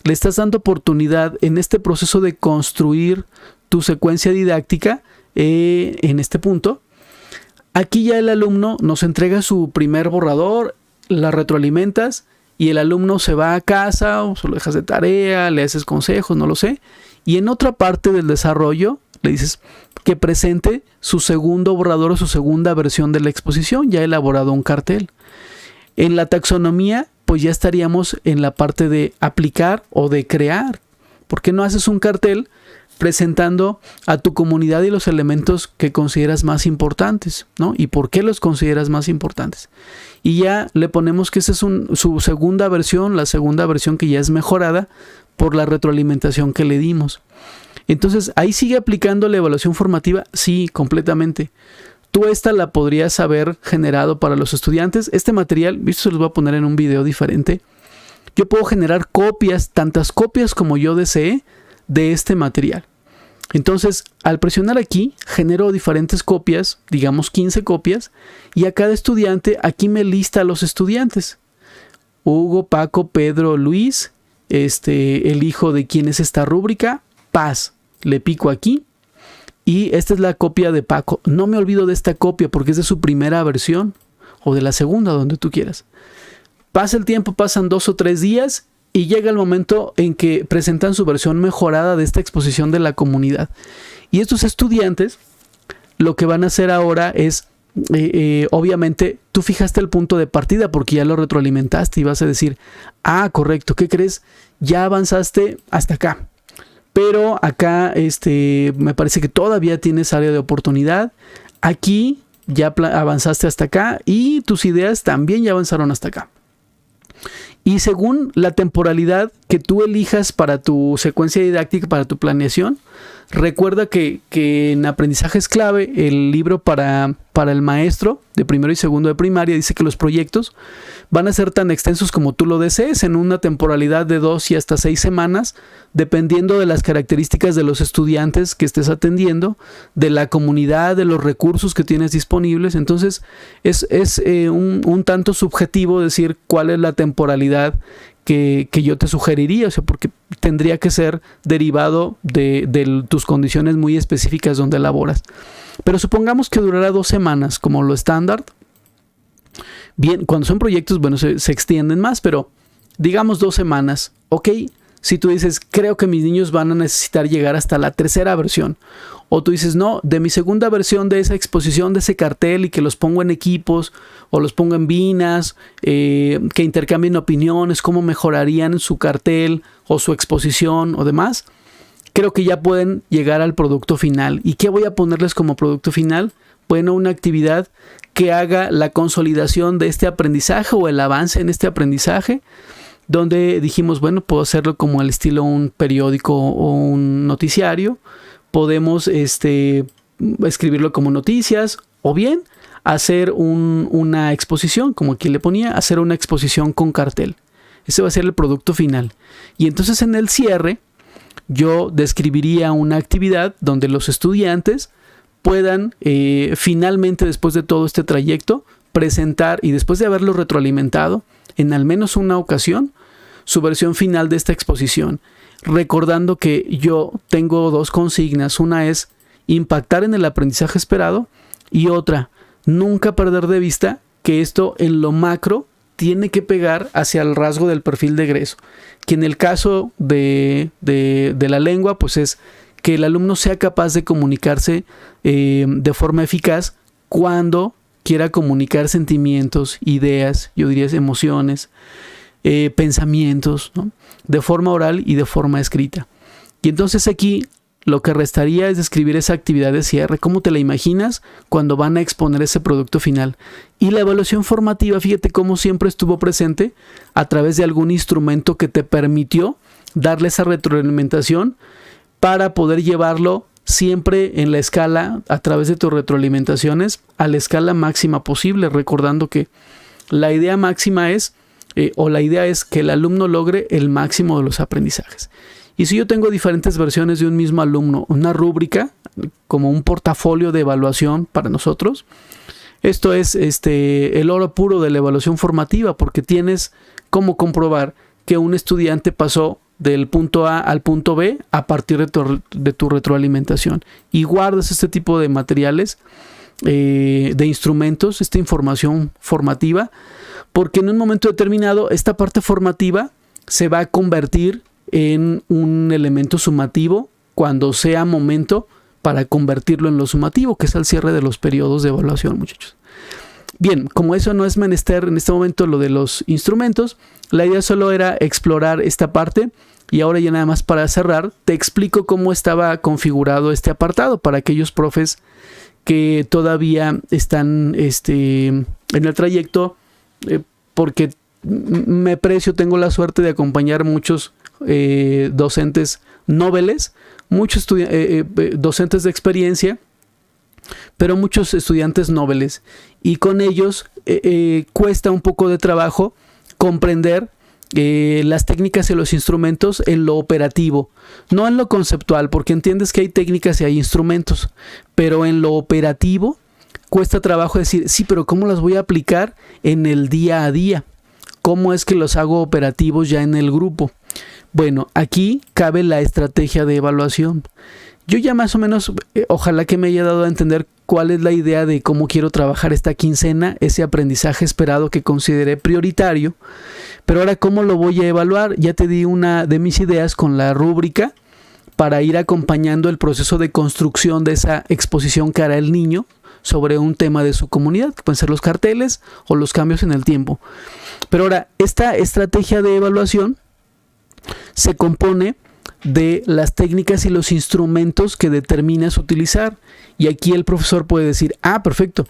Le estás dando oportunidad en este proceso de construir tu secuencia didáctica en este punto. Aquí ya el alumno nos entrega su primer borrador, la retroalimentas y el alumno se va a casa o se lo dejas de tarea, le haces consejos, no lo sé. Y en otra parte del desarrollo le dices que presente su segundo borrador o su segunda versión de la exposición, ya elaborado un cartel. En la taxonomía, pues ya estaríamos en la parte de aplicar o de crear. ¿Por qué no haces un cartel presentando a tu comunidad y los elementos que consideras más importantes, ¿no? ¿Y por qué los consideras más importantes? Y ya le ponemos que esa es su segunda versión, la segunda versión que ya es mejorada por la retroalimentación que le dimos. Entonces, ¿ahí sigue aplicando la evaluación formativa? Sí, completamente. Tú esta la podrías haber generado para los estudiantes. Este material, esto se los voy a poner en un video diferente. Yo puedo generar copias, tantas copias como yo desee, de este material. Entonces, al presionar aquí, genero diferentes copias, digamos 15 copias, y a cada estudiante, aquí me lista a los estudiantes. Hugo, Paco, Pedro, Luis, elijo de quién es esta rúbrica, Paz. Le pico aquí, y esta es la copia de Paco. No me olvido de esta copia porque es de su primera versión, o de la segunda, donde tú quieras. Pasa el tiempo, pasan 2 o 3 días, y llega el momento en que presentan su versión mejorada de esta exposición de la comunidad. Y estos estudiantes lo que van a hacer ahora es, obviamente, tú fijaste el punto de partida porque ya lo retroalimentaste y vas a decir, ah, correcto, ¿qué crees? Ya avanzaste hasta acá. Pero acá me parece que todavía tienes área de oportunidad. Aquí ya avanzaste hasta acá y tus ideas también ya avanzaron hasta acá. Y según la temporalidad que tú elijas para tu secuencia didáctica, para tu planeación, recuerda que en aprendizaje es clave, el libro para el maestro de primero y segundo de primaria dice que los proyectos van a ser tan extensos como tú lo desees, en una temporalidad de 2 y hasta 6 semanas, dependiendo de las características de los estudiantes que estés atendiendo, de la comunidad, de los recursos que tienes disponibles. Entonces es un tanto subjetivo decir cuál es la temporalidad que yo te sugeriría, o sea, porque tendría que ser derivado de tus condiciones muy específicas donde laboras. Pero supongamos que durará 2 semanas, como lo estándar. Bien, cuando son proyectos, bueno, se extienden más, pero digamos 2 semanas. Ok, si tú dices, creo que mis niños van a necesitar llegar hasta la tercera versión. O tú dices, no, de mi segunda versión de esa exposición, de ese cartel, y que los pongo en equipos o los pongo en binas, que intercambien opiniones, cómo mejorarían su cartel o su exposición o demás. Creo que ya pueden llegar al producto final. ¿Y qué voy a ponerles como producto final? Bueno, una actividad que haga la consolidación de este aprendizaje o el avance en este aprendizaje, donde dijimos, bueno, puedo hacerlo como al estilo un periódico o un noticiario. Podemos escribirlo como noticias, o bien hacer una exposición, como aquí le ponía, hacer una exposición con cartel. Ese va a ser el producto final. Y entonces en el cierre, yo describiría una actividad donde los estudiantes puedan finalmente, después de todo este trayecto, presentar, y después de haberlo retroalimentado en al menos una ocasión, su versión final de esta exposición, recordando que yo tengo 2 consignas. Una es impactar en el aprendizaje esperado, y otra, nunca perder de vista que esto en lo macro tiene que pegar hacia el rasgo del perfil de egreso, que en el caso de la lengua, pues es que el alumno sea capaz de comunicarse de forma eficaz cuando quiera comunicar sentimientos, ideas, yo diría emociones, pensamientos, ¿no? De forma oral y de forma escrita. Y entonces aquí lo que restaría es describir esa actividad de cierre, cómo te la imaginas cuando van a exponer ese producto final. Y la evaluación formativa, fíjate cómo siempre estuvo presente a través de algún instrumento que te permitió darle esa retroalimentación para poder llevarlo siempre en la escala, a través de tus retroalimentaciones, a la escala máxima posible, recordando que la idea máxima es, la idea es que el alumno logre el máximo de los aprendizajes. Y si yo tengo diferentes versiones de un mismo alumno, una rúbrica, como un portafolio de evaluación para nosotros, esto es el oro puro de la evaluación formativa, porque tienes cómo comprobar que un estudiante pasó del punto A al punto B a partir de tu retroalimentación. Y guardas este tipo de materiales, de instrumentos, esta información formativa, porque en un momento determinado esta parte formativa se va a convertir en un elemento sumativo cuando sea momento para convertirlo en lo sumativo, que es al cierre de los periodos de evaluación, muchachos. Bien, como eso no es menester en este momento lo de los instrumentos, la idea solo era explorar esta parte. Y ahora ya nada más para cerrar, te explico cómo estaba configurado este apartado para aquellos profes que todavía están en el trayecto, porque me precio, tengo la suerte de acompañar muchos docentes noveles, muchos docentes de experiencia, pero muchos estudiantes noveles. Y con ellos cuesta un poco de trabajo comprender las técnicas y los instrumentos en lo operativo, no en lo conceptual, porque entiendes que hay técnicas y hay instrumentos, pero en lo operativo cuesta trabajo decir, sí, pero ¿cómo las voy a aplicar en el día a día? ¿Cómo es que los hago operativos ya en el grupo? Bueno, aquí cabe la estrategia de evaluación. Yo ya más o menos, ojalá que me haya dado a entender cuál es la idea de cómo quiero trabajar esta quincena, ese aprendizaje esperado que consideré prioritario. Pero ahora, ¿cómo lo voy a evaluar? Ya te di una de mis ideas con la rúbrica para ir acompañando el proceso de construcción de esa exposición que hará el niño sobre un tema de su comunidad, que pueden ser los carteles o los cambios en el tiempo. Pero ahora, esta estrategia de evaluación se compone de las técnicas y los instrumentos que determinas utilizar. Y aquí el profesor puede decir, perfecto,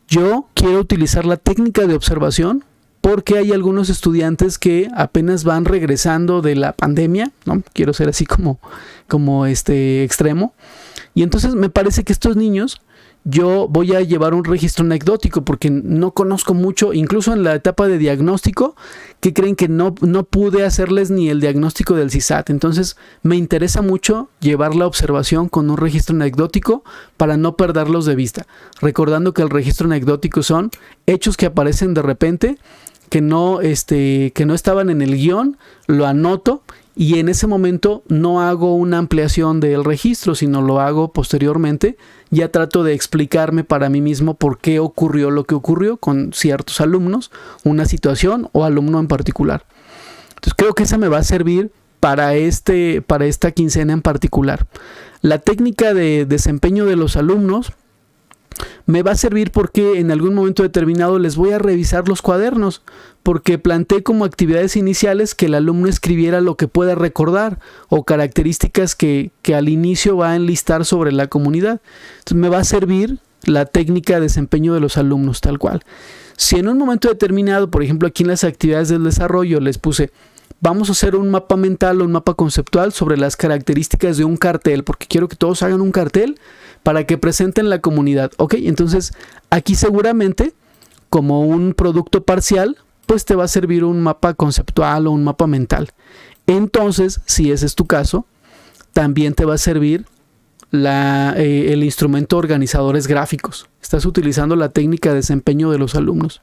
yo quiero utilizar la técnica de observación porque hay algunos estudiantes que apenas van regresando de la pandemia, ¿no? Quiero ser así como extremo. Y entonces me parece que estos niños, yo voy a llevar un registro anecdótico porque no conozco mucho, incluso en la etapa de diagnóstico, que creen que no pude hacerles ni el diagnóstico del CISAT. Entonces me interesa mucho llevar la observación con un registro anecdótico para no perderlos de vista. Recordando que el registro anecdótico son hechos que aparecen de repente, que no estaban en el guión, lo anoto. Y en ese momento no hago una ampliación del registro, sino lo hago posteriormente. Ya trato de explicarme para mí mismo por qué ocurrió lo que ocurrió con ciertos alumnos, una situación o alumno en particular. Entonces creo que esa me va a servir para esta quincena en particular. La técnica de desempeño de los alumnos me va a servir porque en algún momento determinado les voy a revisar los cuadernos, porque planteé como actividades iniciales que el alumno escribiera lo que pueda recordar o características que al inicio va a enlistar sobre la comunidad. Entonces me va a servir la técnica de desempeño de los alumnos tal cual. Si en un momento determinado, por ejemplo aquí en las actividades del desarrollo les puse, vamos a hacer un mapa mental o un mapa conceptual sobre las características de un cartel, porque quiero que todos hagan un cartel para que presenten la comunidad. Ok, entonces aquí seguramente como un producto parcial, pues te va a servir un mapa conceptual o un mapa mental. Entonces, si ese es tu caso, también te va a servir el instrumento organizadores gráficos. Estás utilizando la técnica de desempeño de los alumnos.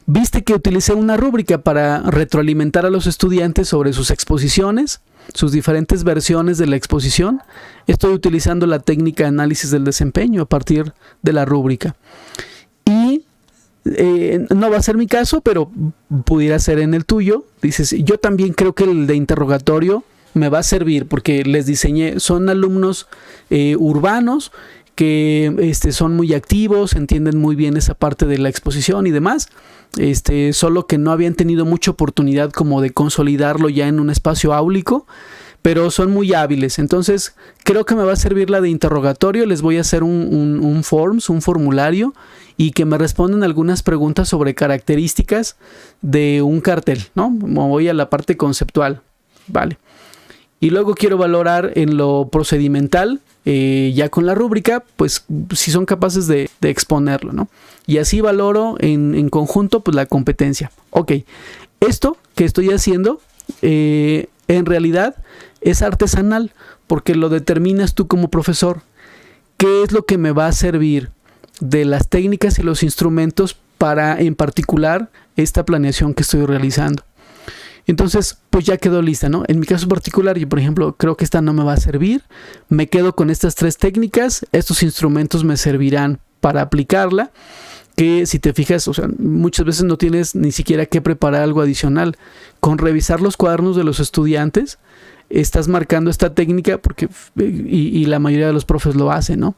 Viste que utilicé una rúbrica para retroalimentar a los estudiantes sobre sus exposiciones, sus diferentes versiones de la exposición. Estoy utilizando la técnica de análisis del desempeño a partir de la rúbrica. Y no va a ser mi caso, pero pudiera ser en el tuyo. Dices, yo también creo que el de interrogatorio me va a servir porque les diseñé, son alumnos urbanos que son muy activos, entienden muy bien esa parte de la exposición y demás, solo que no habían tenido mucha oportunidad como de consolidarlo ya en un espacio áulico, pero son muy hábiles. Entonces creo que me va a servir la de interrogatorio. Les voy a hacer un formulario y que me respondan algunas preguntas sobre características de un cartel, ¿no? Me voy a la parte conceptual, vale. Y luego quiero valorar en lo procedimental, ya con la rúbrica, pues si son capaces de exponerlo, ¿no? Y así valoro en conjunto pues la competencia. Ok, esto que estoy haciendo en realidad es artesanal, porque lo determinas tú como profesor. ¿Qué es lo que me va a servir de las técnicas y los instrumentos para, en particular, esta planeación que estoy realizando? Entonces, pues ya quedó lista, ¿no? En mi caso particular, yo por ejemplo creo que esta no me va a servir. Me quedo con estas 3 técnicas. Estos instrumentos me servirán para aplicarla. Que si te fijas, o sea, muchas veces no tienes ni siquiera que preparar algo adicional. Con revisar los cuadernos de los estudiantes, estás marcando esta técnica porque y la mayoría de los profes lo hacen, ¿no?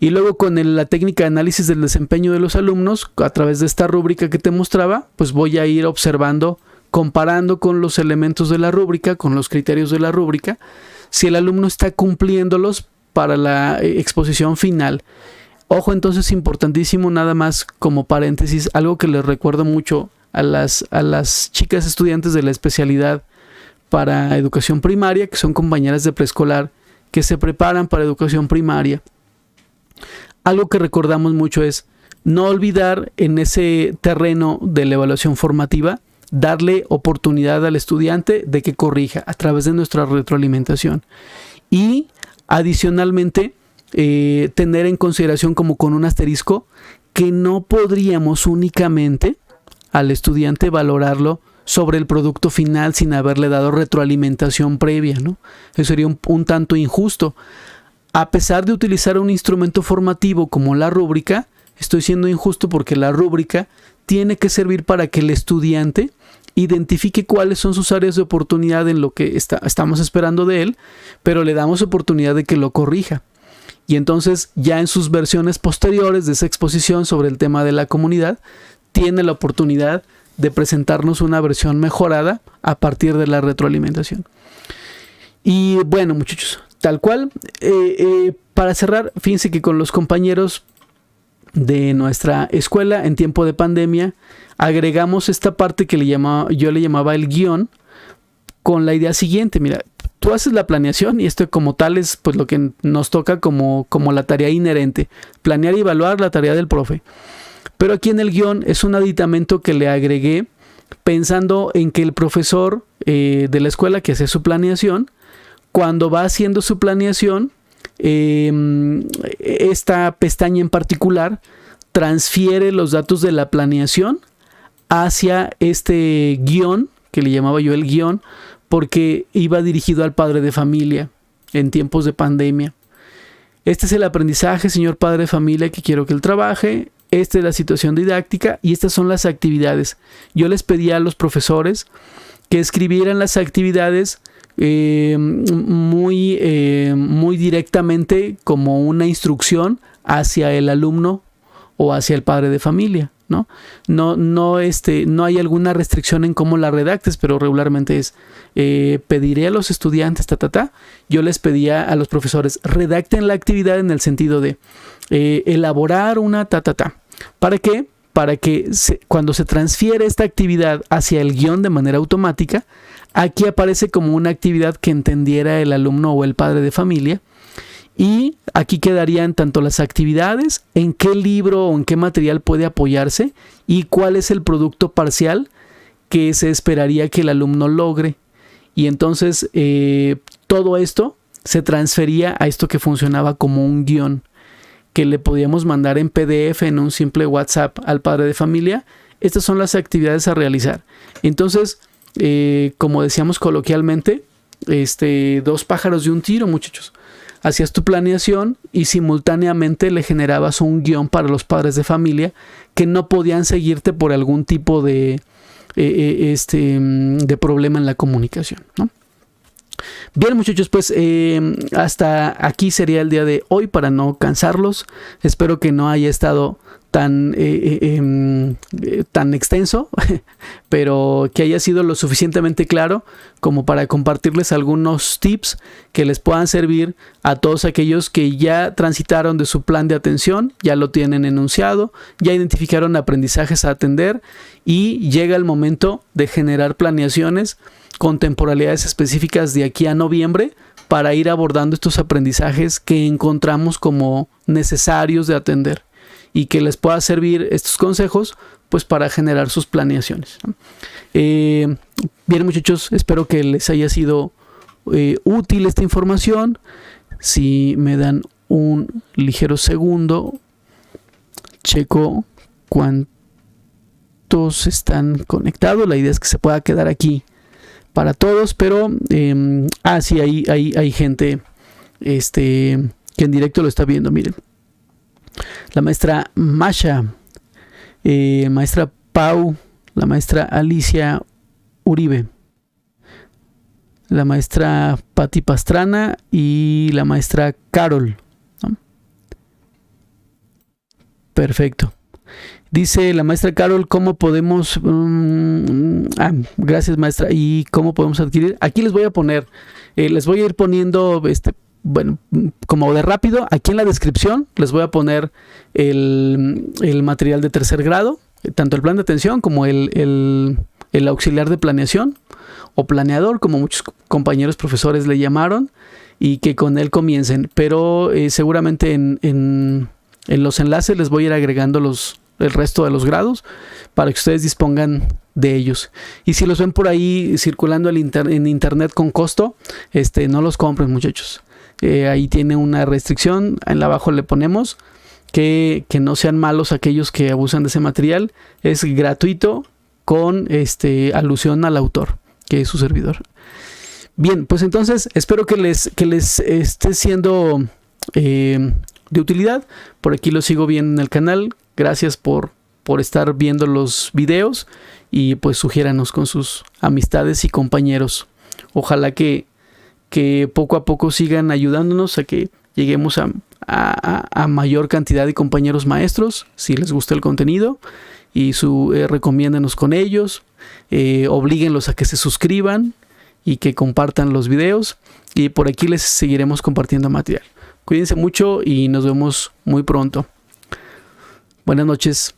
Y luego con la técnica de análisis del desempeño de los alumnos, a través de esta rúbrica que te mostraba, pues voy a ir observando, comparando con los elementos de la rúbrica, con los criterios de la rúbrica, si el alumno está cumpliéndolos para la exposición final. Ojo, entonces, importantísimo, nada más como paréntesis, algo que les recuerdo mucho a las chicas estudiantes de la especialidad para educación primaria, que son compañeras de preescolar, que se preparan para educación primaria. Algo que recordamos mucho es no olvidar en ese terreno de la evaluación formativa, darle oportunidad al estudiante de que corrija a través de nuestra retroalimentación. Y adicionalmente, tener en consideración como con un asterisco que no podríamos únicamente al estudiante valorarlo sobre el producto final sin haberle dado retroalimentación previa, ¿no? Eso sería un tanto injusto. A pesar de utilizar un instrumento formativo como la rúbrica, estoy siendo injusto porque la rúbrica tiene que servir para que el estudiante identifique cuáles son sus áreas de oportunidad en lo que estamos esperando de él, pero le damos oportunidad de que lo corrija. Y entonces ya en sus versiones posteriores de esa exposición sobre el tema de la comunidad, tiene la oportunidad de presentarnos una versión mejorada a partir de la retroalimentación. Y bueno, muchachos, tal cual, para cerrar, fíjense que con los compañeros de nuestra escuela en tiempo de pandemia, agregamos esta parte que yo le llamaba el guión, con la idea siguiente. Mira, tú haces la planeación y esto como tal es pues lo que nos toca como la tarea inherente, planear y evaluar la tarea del profe. Pero aquí en el guión es un aditamento que le agregué pensando en que el profesor de la escuela que hace su planeación, cuando va haciendo su planeación, esta pestaña en particular transfiere los datos de la planeación hacia este guión, que le llamaba yo el guión, porque iba dirigido al padre de familia en tiempos de pandemia. Este es el aprendizaje, señor padre de familia, que quiero que él trabaje. Esta es la situación didáctica y estas son las actividades. Yo les pedía a los profesores que escribieran las actividades muy directamente como una instrucción hacia el alumno o hacia el padre de familia, ¿no? No hay alguna restricción en cómo la redactes, pero regularmente es pediré a los estudiantes, Yo les pedía a los profesores, redacten la actividad en el sentido de elaborar una ¿Para qué? Para que cuando se transfiere esta actividad hacia el guión de manera automática, aquí aparece como una actividad que entendiera el alumno o el padre de familia. Y aquí quedarían tanto las actividades, en qué libro o en qué material puede apoyarse y cuál es el producto parcial que se esperaría que el alumno logre. Y entonces todo esto se transfería a esto que funcionaba como un guión, que le podíamos mandar en PDF en un simple WhatsApp al padre de familia. Estas son las actividades a realizar. Entonces, como decíamos coloquialmente, 2 pájaros de un tiro, muchachos. Hacías tu planeación y simultáneamente le generabas un guión para los padres de familia que no podían seguirte por algún tipo de problema en la comunicación, ¿no? Bien, muchachos, pues hasta aquí sería el día de hoy para no cansarlos. Espero que no haya estado tan extenso, pero que haya sido lo suficientemente claro como para compartirles algunos tips que les puedan servir a todos aquellos que ya transitaron de su plan de atención, ya lo tienen enunciado, ya identificaron aprendizajes a atender y llega el momento de generar planeaciones con temporalidades específicas de aquí a noviembre para ir abordando estos aprendizajes que encontramos como necesarios de atender y que les pueda servir estos consejos pues para generar sus planeaciones. Bien, muchachos, espero que les haya sido útil esta información. Si me dan un ligero segundo, checo cuántos están conectados. La idea es que se pueda quedar aquí para todos, pero sí, hay gente que en directo lo está viendo. Miren, la maestra Masha, maestra Pau, la maestra Alicia Uribe, la maestra Patti Pastrana y la maestra Carol, ¿no? Perfecto. Dice la maestra Carol, ¿cómo podemos? Gracias, maestra. ¿Y cómo podemos adquirir? Aquí les voy a poner, les voy a ir poniendo, bueno, como de rápido, aquí en la descripción les voy a poner el material de tercer grado, tanto el plan de atención como el auxiliar de planeación o planeador, como muchos compañeros profesores le llamaron, y que con él comiencen. Pero seguramente en los enlaces les voy a ir agregando el resto de los grados para que ustedes dispongan de ellos. Y si los ven por ahí circulando en internet con costo, no los compren, muchachos. Ahí tiene una restricción, en abajo le ponemos que no sean malos aquellos que abusan de ese material. Es gratuito con alusión al autor, que es su servidor. Bien, pues entonces espero que les esté siendo de utilidad. Por aquí lo sigo viendo en el canal. Gracias por estar viendo los videos y pues sugiéranos con sus amistades y compañeros. Ojalá que poco a poco sigan ayudándonos a que lleguemos a mayor cantidad de compañeros maestros, si les gusta el contenido, y recomiéndenos con ellos, oblíguenlos a que se suscriban y que compartan los videos, y por aquí les seguiremos compartiendo material. Cuídense mucho y nos vemos muy pronto. Buenas noches.